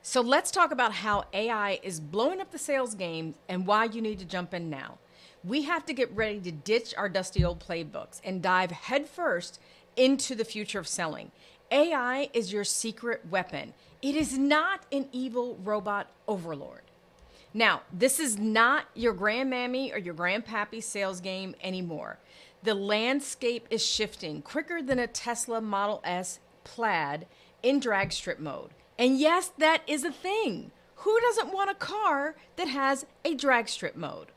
So let's talk about how AI is blowing up the sales game and why you need to jump in now. We have to get ready to ditch our dusty old playbooks and dive headfirst into the future of selling. AI is your secret weapon. It is not an evil robot overlord. Now, this is not your grandmammy or your grandpappy sales game anymore. The landscape is shifting quicker than a Tesla Model S Plaid in drag strip mode. And yes, that is a thing. Who doesn't want a car that has a drag strip mode?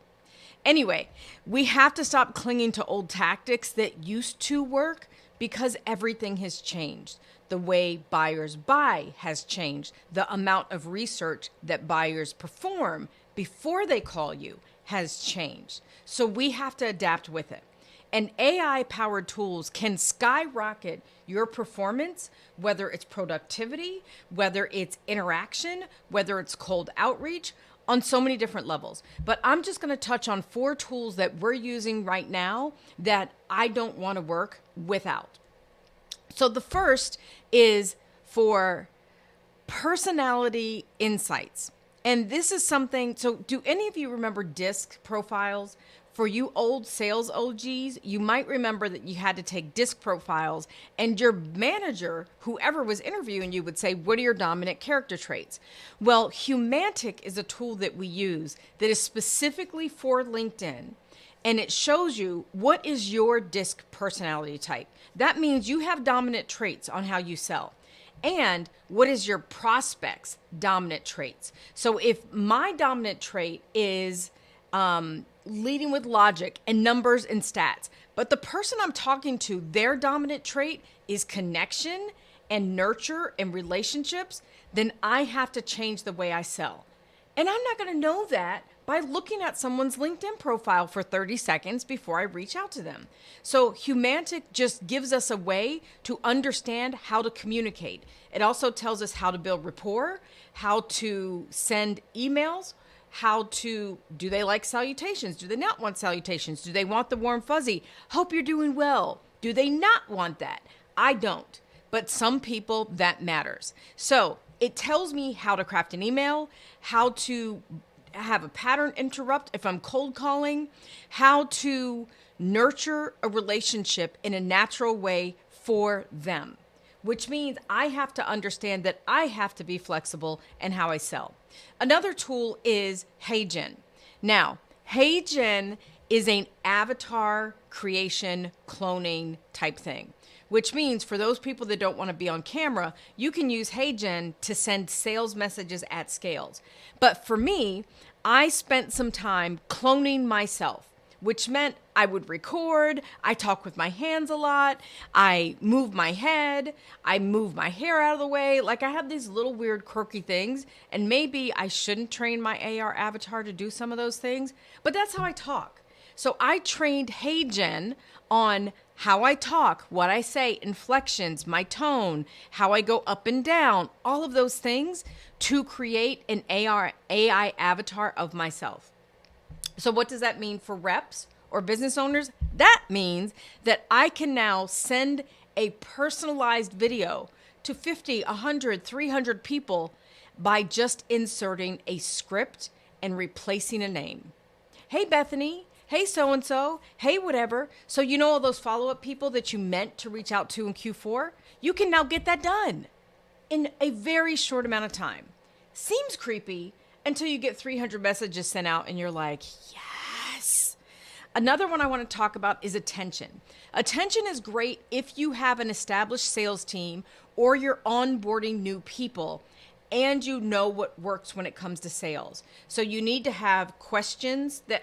Anyway, we have to stop clinging to old tactics that used to work because everything has changed. The way buyers buy has changed. The amount of research that buyers perform before they call you has changed. So we have to adapt with it. And AI-powered tools can skyrocket your performance, whether it's productivity, whether it's interaction, whether it's cold outreach, on so many different levels. But I'm just going to touch on 4 tools that we're using right now that I don't want to work without. So the first is for personality insights. And this is something, so do any of you remember disc profiles? For you old sales OGs, you might remember that you had to take disc profiles and your manager, whoever was interviewing you, would say, what are your dominant character traits? Well, Humantic is a tool that we use that is specifically for LinkedIn. And it shows you what is your disc personality type. That means you have dominant traits on how you sell. And what is your prospects' dominant traits? So if my dominant trait is leading with logic and numbers and stats, but the person I'm talking to, their dominant trait is connection and nurture and relationships, then I have to change the way I sell. And I'm not going to know that by looking at someone's LinkedIn profile for 30 seconds before I reach out to them. So Humantic just gives us a way to understand how to communicate. It also tells us how to build rapport, how to send emails, do they like salutations? Do they not want salutations? Do they want the warm fuzzy? Hope you're doing well. Do they not want that? I don't, but some people that matters. So it tells me how to craft an email, how to have a pattern interrupt if I'm cold calling, how to nurture a relationship in a natural way for them, which means I have to understand that I have to be flexible in how I sell. Another tool is HeyGen. Now, HeyGen is an avatar creation cloning type thing, which means for those people that don't want to be on camera, you can use HeyGen to send sales messages at scales. But for me, I spent some time cloning myself, which meant I would record, I talk with my hands a lot, I move my head, I move my hair out of the way. Like I have these little weird quirky things, and maybe I shouldn't train my AR avatar to do some of those things, but that's how I talk. So I trained HeyGen on how I talk, what I say, inflections, my tone, how I go up and down, all of those things to create an AI avatar of myself. So what does that mean for reps or business owners? That means that I can now send a personalized video to 50, 100, 300 people by just inserting a script and replacing a name. Hey, Bethany. Hey, so-and-so. Hey, whatever. So you know all those follow-up people that you meant to reach out to in Q4? You can now get that done in a very short amount of time. Seems creepy until you get 300 messages sent out and you're like, yes. Another one I want to talk about is attention. Attention is great if you have an established sales team or you're onboarding new people and you know what works when it comes to sales. So you need to have questions that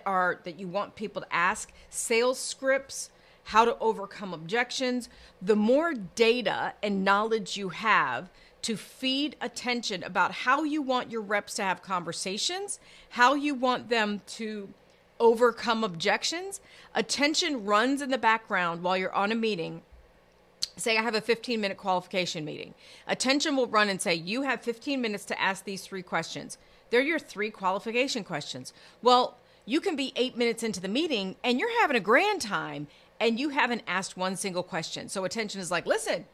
you want people to ask, sales scripts, how to overcome objections. The more data and knowledge you have to feed attention about how you want your reps to have conversations, how you want them to overcome objections. Attention runs in the background while you're on a meeting. Say I have a 15-minute qualification meeting. Attention will run and say, you have 15 minutes to ask these 3 questions. They're your 3 qualification questions. Well, you can be 8 minutes into the meeting and you're having a grand time and you haven't asked one single question. So attention is like, listen,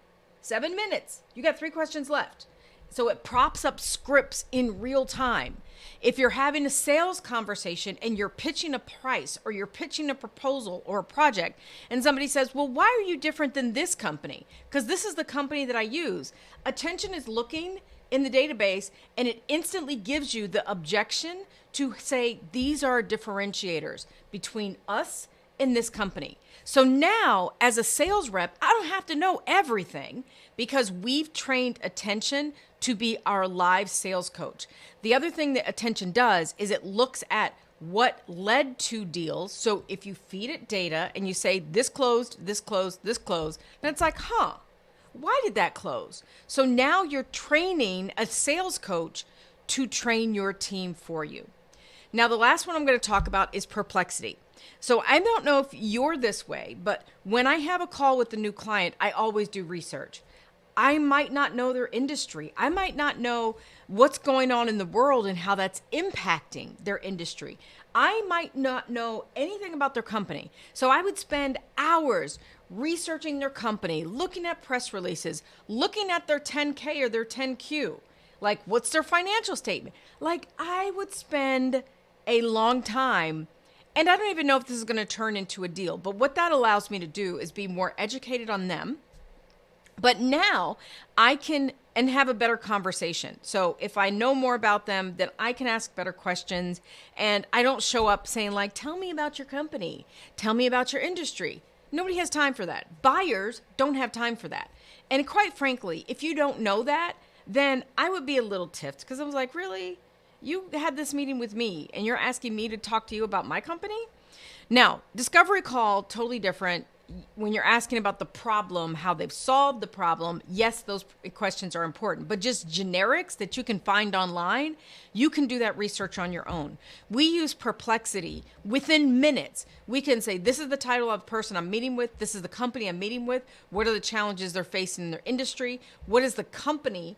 7 minutes. You got 3 questions left. So it props up scripts in real time. If you're having a sales conversation and you're pitching a price or you're pitching a proposal or a project, and somebody says, well, why are you different than this company? Because this is the company that I use. Attention is looking in the database and it instantly gives you the objection to say, these are differentiators between us and this company. So now as a sales rep, I don't have to know everything because we've trained attention to be our live sales coach. The other thing that attention does is it looks at what led to deals. So if you feed it data and you say this closed, this closed, this closed, then it's like, why did that close? So now you're training a sales coach to train your team for you. Now, the last one I'm going to talk about is perplexity. So I don't know if you're this way, but when I have a call with a new client, I always do research. I might not know their industry. I might not know what's going on in the world and how that's impacting their industry. I might not know anything about their company. So I would spend hours researching their company, looking at press releases, looking at their 10K or their 10Q. Like, what's their financial statement? Like, I would spend a long time, and I don't even know if this is going to turn into a deal, but what that allows me to do is be more educated on them. But now I can and have a better conversation. So if I know more about them, then I can ask better questions. And I don't show up saying like, tell me about your company. Tell me about your industry. Nobody has time for that. Buyers don't have time for that. And quite frankly, if you don't know that, then I would be a little tiffed because I was like, really? You had this meeting with me and you're asking me to talk to you about my company? Now, discovery call, totally different. When you're asking about the problem, how they've solved the problem, yes, those questions are important, but just generics that you can find online, you can do that research on your own. We use perplexity within minutes. We can say, this is the title of the person I'm meeting with. This is the company I'm meeting with. What are the challenges they're facing in their industry? What is the company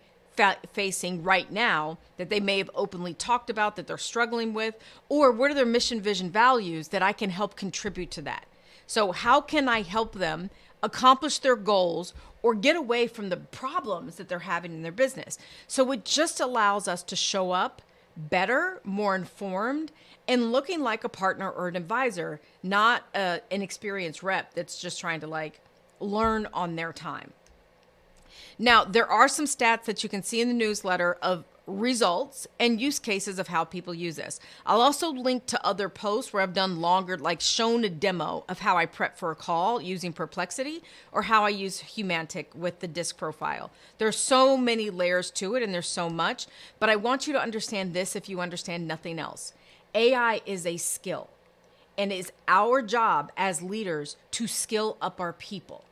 facing right now that they may have openly talked about that they're struggling with? Or what are their mission, vision, values that I can help contribute to that? So how can I help them accomplish their goals or get away from the problems that they're having in their business? So it just allows us to show up better, more informed, and looking like a partner or an advisor, not an experienced rep that's just trying to like learn on their time. Now, there are some stats that you can see in the newsletter of results and use cases of how people use this. I'll also link to other posts where I've done longer, like shown a demo of how I prep for a call using Perplexity or how I use Humantic with the disc profile. There's so many layers to it and there's so much, but I want you to understand this if you understand nothing else. AI is a skill and it's our job as leaders to skill up our people.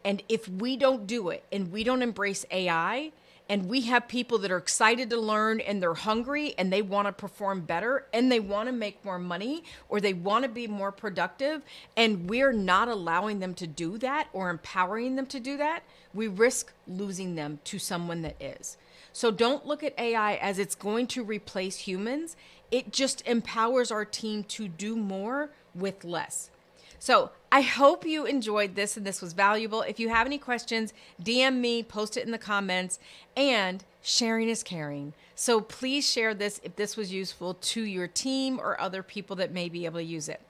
And if we don't do it and we don't embrace AI, and we have people that are excited to learn and they're hungry and they want to perform better and they want to make more money or they want to be more productive, and we're not allowing them to do that or empowering them to do that, we risk losing them to someone that is. So don't look at AI as it's going to replace humans. It just empowers our team to do more with less. So I hope you enjoyed this and this was valuable. If you have any questions, DM me, post it in the comments, and sharing is caring. So please share this if this was useful to your team or other people that may be able to use it.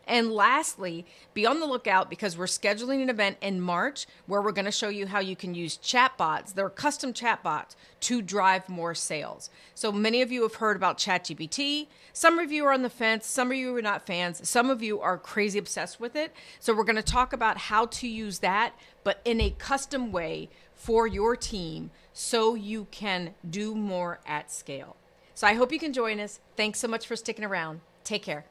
And lastly, be on the lookout because we're scheduling an event in March where we're going to show you how you can use chatbots, they're custom chatbots, to drive more sales. So many of you have heard about ChatGPT. Some of you are on the fence. Some of you are not fans. Some of you are crazy obsessed with it. So we're going to talk about how to use that, but in a custom way for your team so you can do more at scale. So I hope you can join us. Thanks so much for sticking around. Take care.